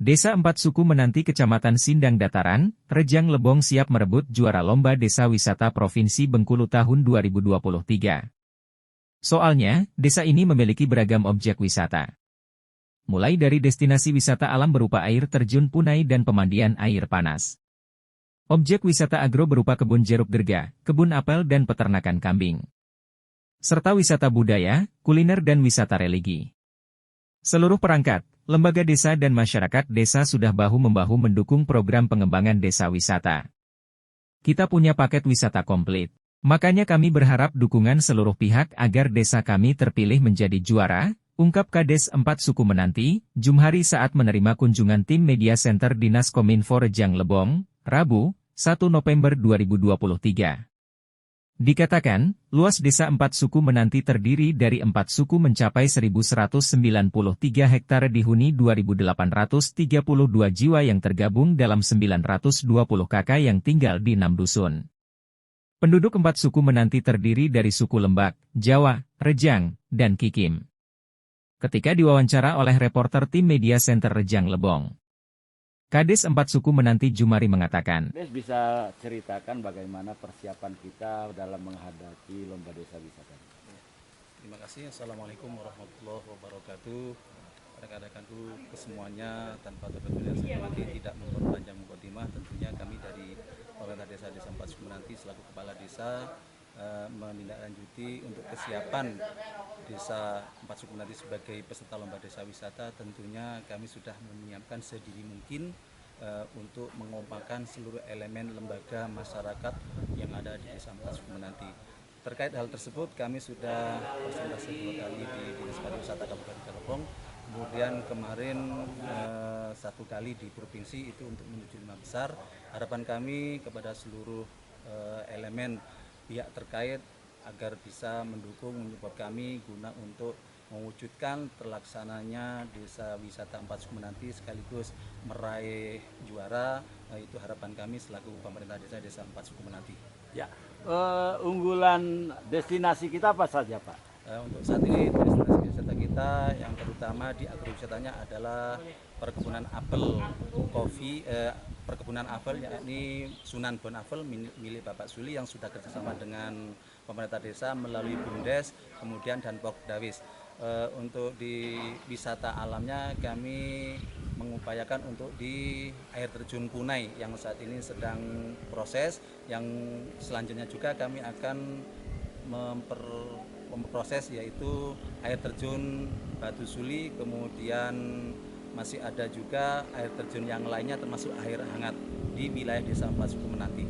Desa Empat Suku Menanti Kecamatan Sindang Dataran, Rejang Lebong siap merebut juara Lomba Desa Wisata Provinsi Bengkulu tahun 2023. Soalnya, desa ini memiliki beragam objek wisata. Mulai dari destinasi wisata alam berupa air terjun Punai dan pemandian air panas. Objek wisata agro berupa kebun jeruk gerga, kebun apel dan peternakan kambing. Serta wisata budaya, kuliner dan wisata religi. Seluruh perangkat, lembaga desa dan masyarakat desa sudah bahu-membahu mendukung program pengembangan desa wisata. Kita punya paket wisata komplit. Makanya kami berharap dukungan seluruh pihak agar desa kami terpilih menjadi juara, ungkap Kades Empat Suku Menanti, Jumhari saat menerima kunjungan tim Media Center Dinas Kominfo Rejang Lebong, Rabu, 1 November 2023. Dikatakan, luas desa Empat Suku Menanti terdiri dari 4 suku mencapai 1.193 hektar dihuni 2.832 jiwa yang tergabung dalam 920 kakak yang tinggal di 6 dusun. Penduduk 4 suku Menanti terdiri dari suku Lembak, Jawa, Rejang, dan Kikim. Ketika diwawancara oleh reporter tim Media Center Rejang Lebong, Kades Empat Suku Menanti Jumhari mengatakan, bisa ceritakan bagaimana persiapan kita dalam menghadapi Lomba Desa Wisata. Terima kasih. Assalamualaikum warahmatullahi wabarakatuh. Rekan-rekanku kesemuanya, tanpa terkecuali saya nanti tidak memperpanjang mukadimah, tentunya kami dari pemerintah desa Empat Suku Menanti selaku kepala desa menindaklanjuti untuk kesiapan desa Empat Suku Menanti sebagai peserta Lomba Desa Wisata. Tentunya kami sudah menyiapkan sedini mungkin untuk mengompakan seluruh elemen lembaga masyarakat yang ada di desa Empat Suku Menanti. Terkait hal tersebut kami sudah presentasi 2 kali di Dinas Pariwisata Kabupaten Lebong. Kemudian kemarin 1 kali di provinsi itu untuk menuju 5 besar. Harapan kami kepada seluruh elemen pihak terkait agar bisa mendukung menyupport kami guna untuk mewujudkan terlaksananya desa wisata Empat Suku Menanti sekaligus meraih juara. Itu harapan kami selaku pemerintah desa Empat Suku Menanti. Ya, unggulan destinasi kita apa saja, Pak? Untuk saat ini destinasi wisata kita yang terutama di agrowisatanya adalah perkebunan apel, kopi, perkebunan apel yakni Sunan Bon Apel milik Bapak Suli yang sudah kerjasama dengan pemerintah desa melalui BUMDes, kemudian dan Pokdawis. Untuk di wisata alamnya kami mengupayakan untuk di air terjun Punai yang saat ini sedang proses, yang selanjutnya juga kami akan memproses yaitu air terjun Batu Suli, kemudian masih ada juga air terjun yang lainnya termasuk air hangat di wilayah desa Empat Suku Menanti.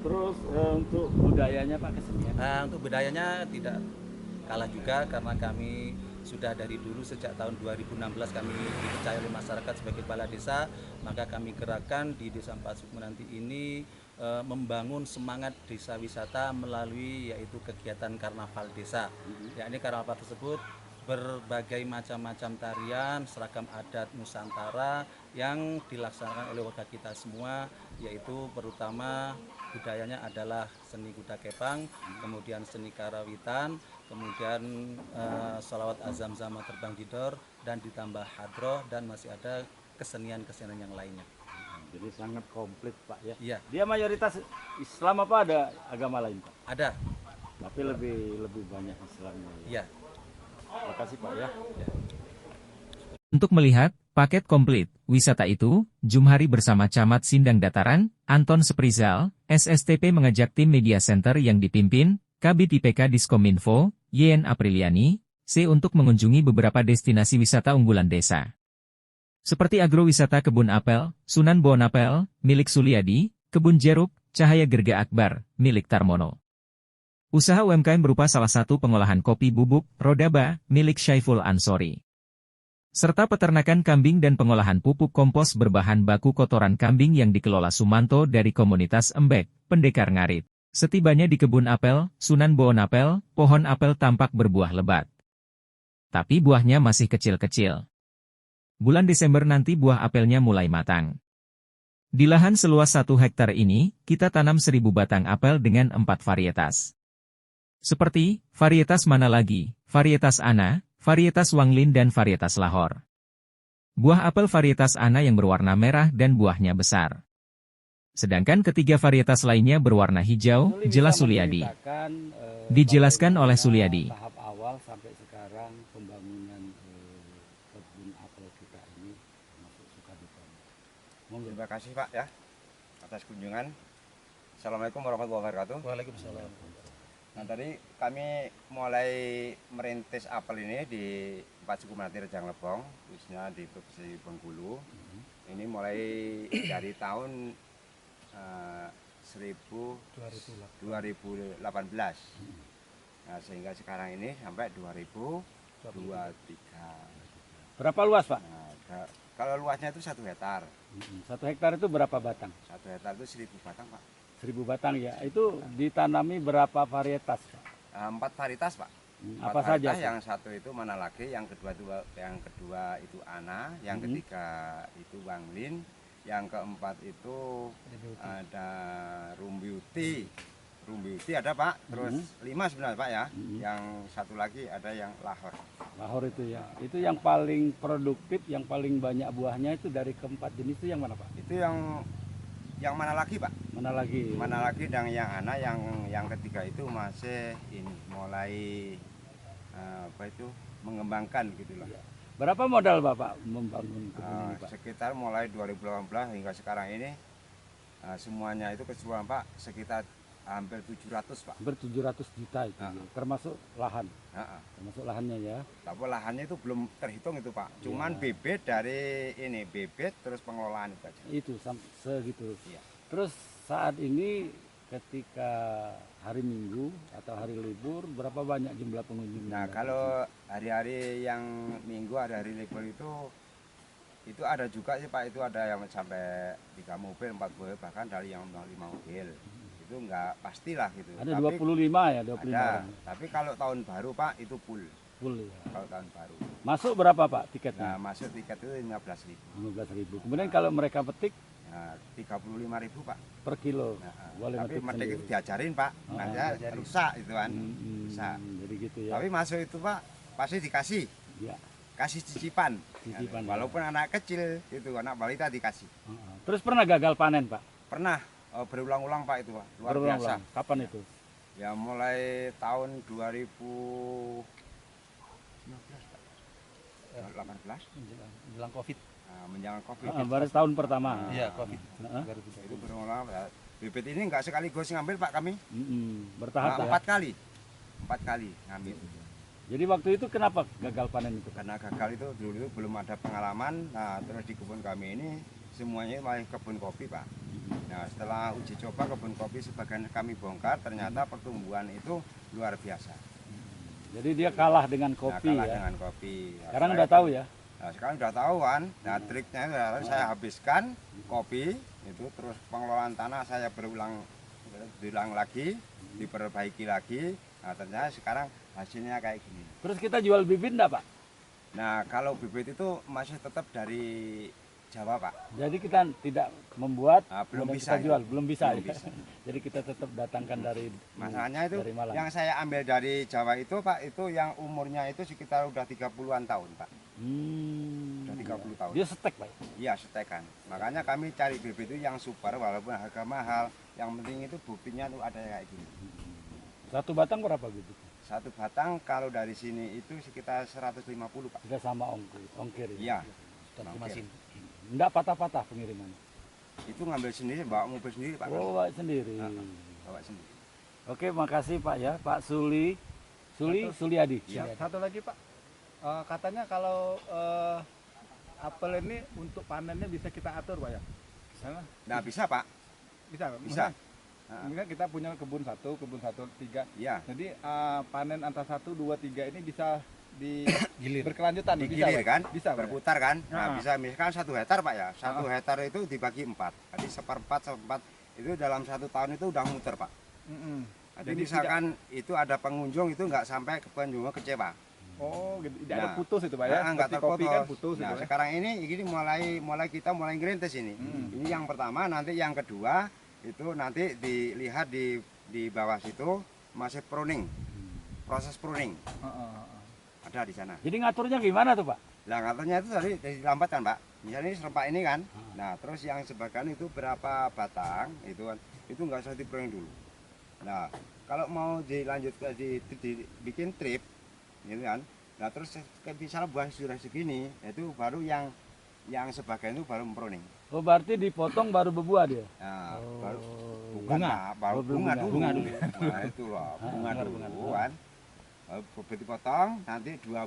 Terus untuk budayanya Pak, kesenian? Untuk budayanya tidak kalah juga karena kami sudah dari dulu sejak tahun 2016 kami dipercaya oleh masyarakat sebagai kepala desa, maka kami gerakkan di desa Empat Suku Menanti ini membangun semangat desa wisata melalui yaitu kegiatan karnaval desa. Yakni karnaval tersebut berbagai macam-macam tarian, seragam adat Nusantara yang dilaksanakan oleh warga kita semua, yaitu terutama budayanya adalah seni kuda kepang, kemudian seni karawitan, kemudian sholawat azam zama terbang jidor, dan ditambah hadroh, dan masih ada kesenian-kesenian yang lainnya. Jadi sangat komplit Pak ya? Iya. Dia mayoritas Islam apa ada agama lain Pak? Ada. Tapi lebih banyak Islamnya. Iya. Terima kasih Pak ya. Untuk melihat paket komplit wisata itu, Jumhari bersama Camat Sindang Dataran, Anton Seprizal, SSTP mengajak tim Media Center yang dipimpin Kabid IPK Diskominfo, Yen Apriliani, C untuk mengunjungi beberapa destinasi wisata unggulan desa. Seperti agrowisata Kebun Apel, Sunan Bon Apel, milik Suliadi, Kebun Jeruk, Cahaya Gerga Akbar, milik Tarmono. Usaha UMKM berupa salah satu pengolahan kopi bubuk, Rodaba, milik Syaiful Ansori. Serta peternakan kambing dan pengolahan pupuk kompos berbahan baku kotoran kambing yang dikelola Sumanto dari komunitas Embek, Pendekar Ngarit. Setibanya di Kebun Apel, Sunan Bon Apel, pohon apel tampak berbuah lebat. Tapi buahnya masih kecil-kecil. Bulan Desember nanti buah apelnya mulai matang. Di lahan seluas 1 hektar ini, kita tanam 1.000 batang apel dengan 4 varietas. Seperti, varietas mana lagi, varietas Ana, varietas Wanglin dan varietas Lahore. Buah apel varietas Ana yang berwarna merah dan buahnya besar. Sedangkan ketiga varietas lainnya berwarna hijau, jelas Suliadi. Dijelaskan oleh Suliadi. Tahap awal sampai sekarang pembangunan kebun apel kita ini masuk Sukadupa. Terima kasih Pak ya atas kunjungan. Assalamualaikum warahmatullahi wabarakatuh. Waalaikumsalam. Nah tadi kami mulai merintis apel ini di Empat Suku Melati Rejang Lebong, khususnya di Provinsi Bengkulu. Ini mulai dari tahun 2018. Nah, sehingga sekarang ini sampai 2023. Berapa luas Pak? Nah, kalau luasnya itu 1 hektar. 1 hektar itu berapa batang? 1 hektar itu 1000 batang Pak. 1000 batang ya. Itu ditanami berapa varietas Pak? 4 varietas Pak. Apa saja? Varietas, yang satu itu Manalake, yang kedua itu Ana, yang ketiga itu Wanglin, yang keempat itu ada Rumbiuti ada Pak, terus 5 sebenarnya Pak ya, yang satu lagi ada yang Lahore. Lahore itu ya, itu yang paling produktif, yang paling banyak buahnya itu dari keempat jenis itu yang mana Pak? Itu yang mana lagi Pak? Mana lagi? Mana lagi dan yang Ana, yang ketiga itu masih ini mulai mengembangkan gitulah. Berapa modal Bapak membangun kebun ini Pak? Sekitar mulai 2018 hingga sekarang ini semuanya itu keseluruhan Pak sekitar hampir 700 Pak. Hampir 700 juta itu ya. Termasuk lahan. Termasuk lahannya ya. Tapi lahannya itu belum terhitung itu Pak. Cuman bibit dari ini, bibit terus pengelolaan itu aja. Itu segitu. Iya. Terus saat ini ketika hari Minggu atau hari libur berapa banyak jumlah pengunjung? Nah, kalau hari-hari yang Minggu, hari-hari libur itu ada juga sih Pak, itu ada yang sampai 3 mobil, 4 mobil, bahkan dari yang 5 mobil. Itu enggak pastilah gitu. Ada tapi 25 ya, 25 ada. orang. Tapi kalau tahun baru Pak itu full. Full ya. Kalau tahun baru. Masuk berapa Pak Nah, tiketnya? masuk tiket itu 15.000. 15.000. Kemudian kalau mereka petik Nah, 35.000 Pak. per kilo. Nah, Boleh tapi metik metik sendiri. itu diajarin Pak. Nanti rusak itu kan. Rusak. Jadi gitu ya. Tapi masuk itu Pak pasti dikasih. Ya. Kasih cicipan. Cicipan, Walaupun anak kecil itu, anak balita dikasih. Terus pernah gagal panen Pak? Pernah berulang-ulang Pak itu Pak. Luar biasa. Berulang-ulang. Kapan itu? Ya mulai tahun 2019 Pak. 18 Menjelang Covid. menjelang Covid. Baru tahun pertama. Iya, Covid. Itu berulang-ulang. Bibit ini enggak sekaligus ngambil Pak kami. Bertahap ya. 4 kali. 4 kali ngambil. Jadi waktu itu kenapa gagal panen itu? Karena gagal itu dulu itu belum ada pengalaman. Nah, terus di kebun kami ini semuanya masih kebun kopi Pak. Nah, setelah uji coba kebun kopi sebagian kami bongkar, ternyata pertumbuhan itu luar biasa. Jadi dia kalah dengan kopi kalah ya. dengan kopi. Nah, Sekarang udah tahu ya. Nah, sekarang udah tahu kan. Nah, triknya adalah saya habiskan kopi itu, terus pengelolaan tanah saya berulang lagi, diperbaiki lagi. Nah, ternyata sekarang hasilnya kayak gini. Terus kita jual bibit enggak Pak? Nah, kalau bibit itu masih tetap dari Jawa Pak. Jadi kita tidak membuat, belum kemudian bisa kita jual, itu. belum bisa. Belum Ya? bisa. Jadi kita tetap datangkan dari Masalahnya itu dari Malang. yang saya ambil dari Jawa itu Pak, itu yang umurnya itu sekitar udah 30-an tahun Pak. Udah 30 tahun. Dia setek Pak. Iya, setekan. Makanya kami cari bibit itu yang super walaupun harga mahal. Yang penting itu buktinya tuh ada kayak gini. Satu batang berapa gitu? Satu batang kalau dari sini itu sekitar 150 Pak. Sudah sama ongkir ya? Iya. Masin. Enggak patah-patah pengiriman. Itu ngambil sendiri, bawa mobil sendiri Pak. Oh, bawa sendiri. Bawa sendiri. Oke, makasih Pak ya, Pak Suliadi. Iya. Satu lagi Pak, katanya kalau apel ini untuk panennya bisa kita atur Pak ya? Sana? Nah, bisa Pak. Bisa. Bisa. Mungkin kita punya kebun 1, 3. Iya. Jadi panen antara 1, 2, 3 ini bisa Gilir. berkelanjutan. Digilir Pak? kan, Bisa Pak, ya? berputar kan. Nah, Ah. bisa misalkan 1 hektar Pak ya. 1 hektar itu dibagi 4. Jadi seperempat itu dalam 1 tahun itu udah muter Pak. Jadi misalkan itu ada pengunjung itu nggak sampai pengunjung kecewa. Oh, gitu. Tidak ada Nah, putus itu Pak ya? Nggak Seperti kopi terputus. kan putus Nah, itu ya? sekarang ini kita mulai ngerintis ini. Ini yang pertama, nanti yang kedua itu nanti dilihat di bawah situ masih pruning. Proses pruning ada di sana. Jadi ngaturnya gimana tuh Pak? Nah katanya itu dari lambat kan Pak. Misalnya ini serempak ini kan. Nah terus yang sebagian itu berapa batang itu kan, itu nggak usah diproyek dulu. Nah kalau mau dilanjutkan dibikin trip gitu kan. Nah terus misalnya buah sudah segini, itu baru yang sebagian itu baru memproning. Oh berarti dipotong baru berbuah dia? Nah, baru bukan Bunga? Pak, baru Oh, belum bunga dulu. bunga dulu. Nah, itu loh, bunga dulu kan. Begitu potong nanti 25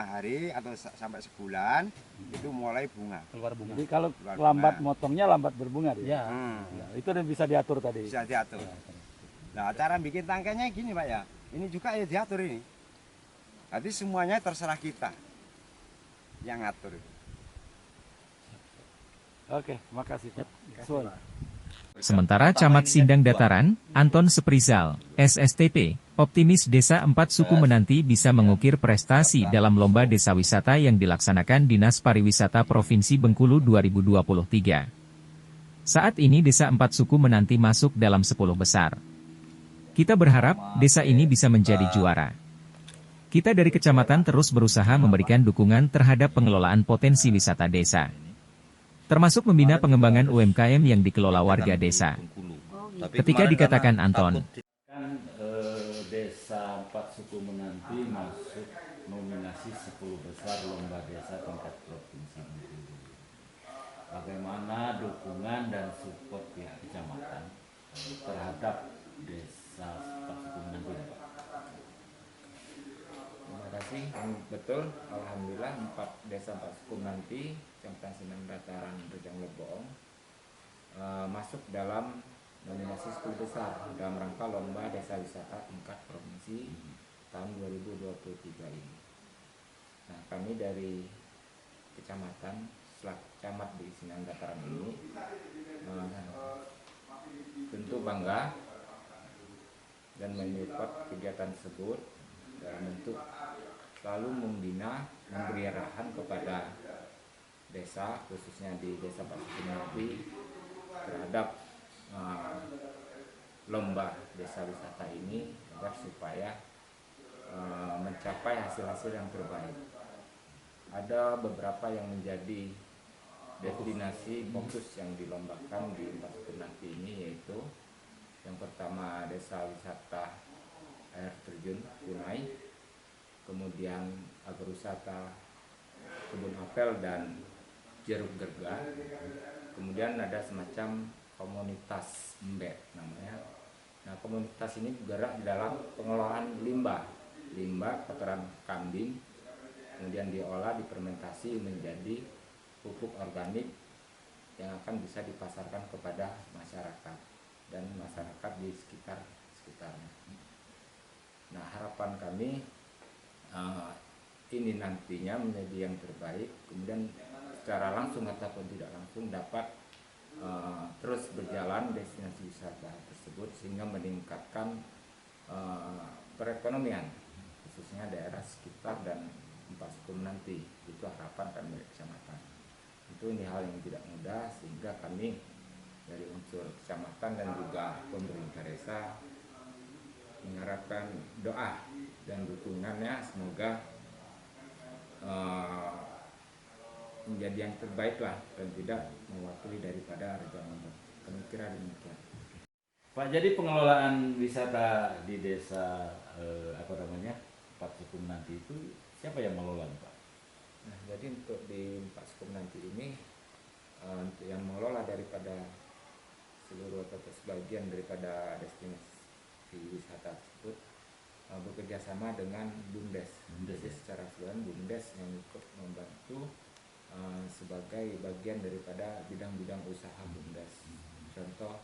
hari atau sampai sebulan itu mulai bunga. Keluar bunga. Jadi kalau Keluar lambat bunga. motongnya lambat berbunga dia? Ya. Ya, itu udah bisa diatur tadi? Bisa diatur. Nah, cara bikin tangkainya gini Pak ya. Ini juga ya diatur ini. Nanti semuanya terserah kita yang ngatur. Oke, makasih Pak. Soal. Sementara Camat Sindang Dataran, Anton Seprizal, SSTP, optimis Desa Empat Suku Menanti bisa mengukir prestasi dalam Lomba Desa Wisata yang dilaksanakan Dinas Pariwisata Provinsi Bengkulu 2023. Saat ini Desa Empat Suku Menanti masuk dalam 10 besar. Kita berharap desa ini bisa menjadi juara. Kita dari kecamatan terus berusaha memberikan dukungan terhadap pengelolaan potensi wisata desa, termasuk membina pengembangan UMKM yang dikelola warga desa. Ketika dikatakan Anton, Kan Desa Empat Suku Menanti masuk nominasi 10 besar lomba desa tingkat provinsi Bengkulu. Bagaimana dukungan dan support pihak kecamatan terhadap Desa Empat Suku Menanti, Pak? Terima kasih. Betul, alhamdulillah Desa Empat Suku Menanti, Kecamatan Sindang Dataran, Rejang Lebong masuk dalam nominasi 10 besar dalam rangka Lomba Desa Wisata tingkat provinsi tahun 2023 ini. Nah, kami dari kecamatan selaku camat di Sindang Dataran ini tentu bangga dan menyupport kegiatan tersebut dalam bentuk selalu membina, memberi arahan kepada desa, khususnya di Desa Empat Suku Menanti terhadap lomba desa wisata ini agar supaya mencapai hasil-hasil yang terbaik. Ada beberapa yang menjadi destinasi fokus yang dilombakan di Empat Suku Menanti ini, yaitu yang pertama desa wisata air terjun Kunai, kemudian agrowisata kebun apel dan jeruk gerga, kemudian ada semacam komunitas embek namanya. Nah, komunitas ini bergerak di dalam pengelolaan limbah kotoran kambing, kemudian diolah, difermentasi menjadi pupuk organik yang akan bisa dipasarkan kepada masyarakat dan masyarakat di sekitarnya. Nah, harapan kami ini nantinya menjadi yang terbaik, kemudian secara langsung ataupun tidak langsung dapat terus berjalan destinasi wisata tersebut sehingga meningkatkan perekonomian khususnya daerah sekitar dan Empat Suku Menanti. Itu harapan kami dari kecamatan. Itu ini hal yang tidak mudah, sehingga kami dari unsur kecamatan dan juga pemerintah desa mengharapkan doa dan dukungannya semoga menjadi yang terbaik lah dan tidak mewakili daripada Rejang Lebong. Kami kira demikian. Pak, jadi pengelolaan wisata di desa Empat Suku Menanti itu siapa yang mengelola, Pak? Nah, jadi untuk di Empat Suku Menanti ini untuk yang mengelola daripada seluruh atau sebagian daripada destinasi wisata tersebut bekerja sama dengan BUMDes. Jadi secara keseluruhan BUMDes yang ikut membantu sebagai bagian daripada bidang-bidang usaha BUMDes. Contoh,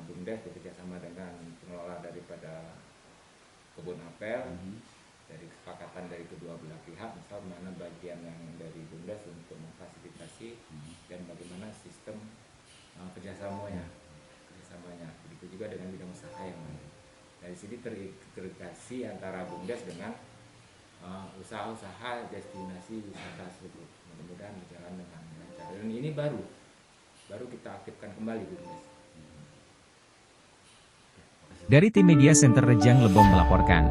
BUMDes bekerja sama dengan pengelola daripada kebun apel, dari kesepakatan dari kedua belah pihak, misal mana bagian yang dari BUMDes untuk memfasilitasi dan bagaimana sistem kerjasamanya. Begitu juga dengan bidang usaha yang lain. Dari sini terintegrasi antara BUMDes dengan usaha-usaha destinasi wisata tersebut. Mudah-mudahan berjalan dengan lancar. Dan ini baru kita aktifkan kembali BUMDes. dari tim Media Center Rejang Lebong melaporkan.